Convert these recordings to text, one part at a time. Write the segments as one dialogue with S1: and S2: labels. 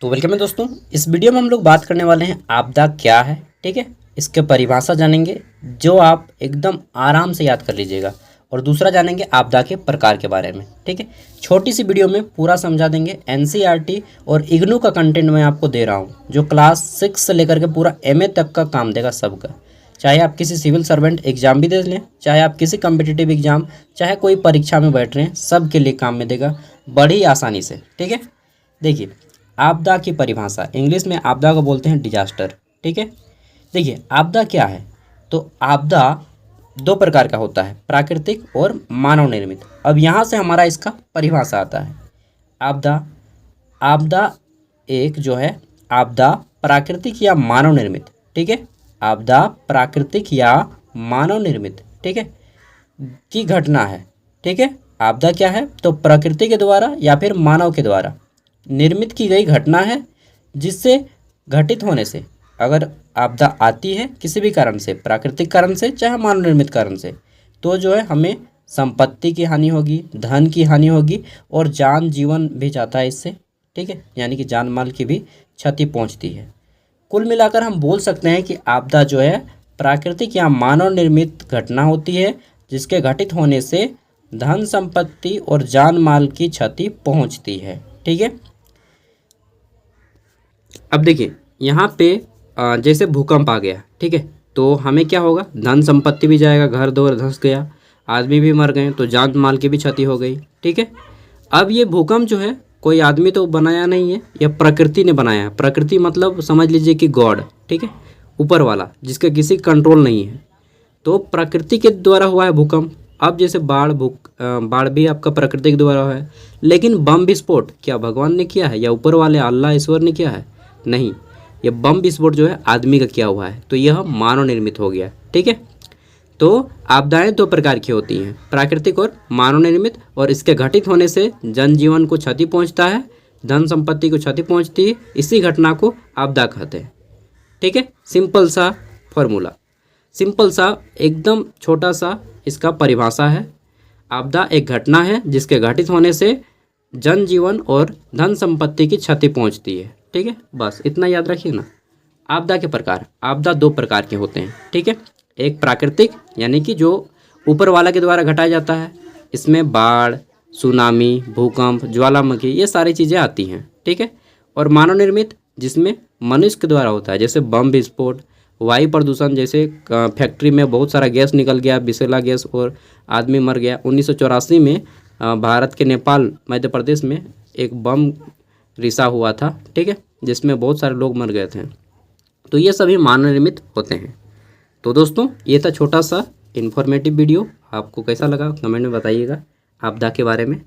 S1: तो वेलकम है दोस्तों। इस वीडियो में हम लोग बात करने वाले हैं आपदा क्या है। ठीक है, इसके परिभाषा जानेंगे जो आप एकदम आराम से याद कर लीजिएगा, और दूसरा जानेंगे आपदा के प्रकार के बारे में। ठीक है, छोटी सी वीडियो में पूरा समझा देंगे। एनसीईआरटी और इग्नू का कंटेंट मैं आपको दे रहा हूँ, जो क्लास 6 से लेकर के पूरा एमए तक का काम देगा सबका। चाहे आप किसी सिविल सर्वेंट एग्जाम भी दे लें, चाहे आप किसी कम्पिटिटिव एग्जाम, चाहे कोई परीक्षा में बैठ रहे हैं, सब के लिए काम में देगा बड़ी आसानी से। ठीक है, देखिए आपदा की परिभाषा, इंग्लिश में आपदा को बोलते हैं डिजास्टर। ठीक है, देखिए आपदा क्या है। तो आपदा दो प्रकार का होता है, प्राकृतिक और मानव निर्मित। अब यहाँ से हमारा इसका परिभाषा आता है। आपदा आपदा एक जो है, आपदा प्राकृतिक या मानव निर्मित। ठीक है, आपदा प्राकृतिक या मानव निर्मित, ठीक है, की घटना है। ठीक है, आपदा क्या है, तो प्रकृति के द्वारा या फिर मानव के द्वारा निर्मित की गई घटना है, जिससे घटित होने से अगर आपदा आती है किसी भी कारण से, प्राकृतिक कारण से चाहे मानव निर्मित कारण से, तो जो है हमें संपत्ति की हानि होगी, धन की हानि होगी, और जान जीवन भी जाता है इससे। ठीक है, यानी कि जान माल की भी क्षति पहुंचती है। कुल मिलाकर हम बोल सकते हैं कि आपदा जो है प्राकृतिक या मानव निर्मित घटना होती है, जिसके घटित होने से धन संपत्ति और जान माल की क्षति पहुंचती है। ठीक है, अब देखिए यहाँ पे जैसे भूकंप आ गया, ठीक है, तो हमें क्या होगा, धन संपत्ति भी जाएगा, घर द्वार धंस गया, आदमी भी मर गए, तो जान माल की भी क्षति हो गई। ठीक है, अब ये भूकंप जो है कोई आदमी तो बनाया नहीं है, यह प्रकृति ने बनाया है। प्रकृति मतलब समझ लीजिए कि गॉड, ठीक है, ऊपर वाला, जिसका किसी कंट्रोल नहीं है, तो प्रकृति के द्वारा हुआ है भूकंप। अब जैसे बाढ़ भी आपका प्रकृति के द्वारा हुआ है, लेकिन बम विस्फोट क्या भगवान ने किया है या ऊपर वाले अल्लाह ईश्वर ने किया है? नहीं, ये बम विस्फोट जो है आदमी का किया हुआ है, तो यह मानव निर्मित हो गया। ठीक है, तो आपदाएं दो प्रकार की होती हैं, प्राकृतिक और मानव निर्मित, और इसके घटित होने से जनजीवन को क्षति पहुंचता है, धन संपत्ति को क्षति पहुंचती है, इसी घटना को आपदा कहते हैं। ठीक है, सिंपल सा फॉर्मूला, सिंपल सा एकदम छोटा सा इसका परिभाषा है। आपदा एक घटना है जिसके घटित होने से जनजीवन और धन संपत्ति की क्षति पहुंचती है। ठीक है, बस इतना याद रखिए ना। आपदा के प्रकार, आपदा दो प्रकार के होते हैं। ठीक है, एक प्राकृतिक यानी कि जो ऊपर वाला के द्वारा घटाया जाता है, इसमें बाढ़, सुनामी, भूकंप, ज्वालामुखी, ये सारी चीज़ें आती हैं। ठीक है, और मानव निर्मित जिसमें मनुष्य के द्वारा होता है, जैसे बम विस्फोट, वायु प्रदूषण, जैसे फैक्ट्री में बहुत सारा गैस निकल गया, विषैला गैस, और आदमी मर गया। 1984 में भारत के नेपाल मध्य प्रदेश में एक बम रिसा हुआ था। ठीक है, जिसमें बहुत सारे लोग मर गए थे। तो ये सभी मानव निर्मित होते हैं। तो दोस्तों ये था छोटा सा इन्फॉर्मेटिव वीडियो, आपको कैसा लगा कमेंट में बताइएगा आपदा के बारे में।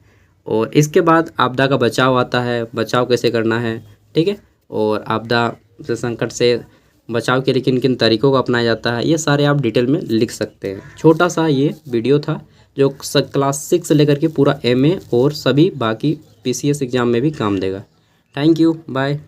S1: और इसके बाद आपदा का बचाव आता है, बचाव कैसे करना है। ठीक है, और आपदा से संकट से बचाव के लिए किन किन तरीकों को अपनाया जाता है, ये सारे आप डिटेल में लिख सकते हैं। छोटा सा ये वीडियो था जो क्लास 6 से लेकर के पूरा एमए और सभी बाकी पीसीएस एग्ज़ाम में भी काम देगा। Thank you, bye.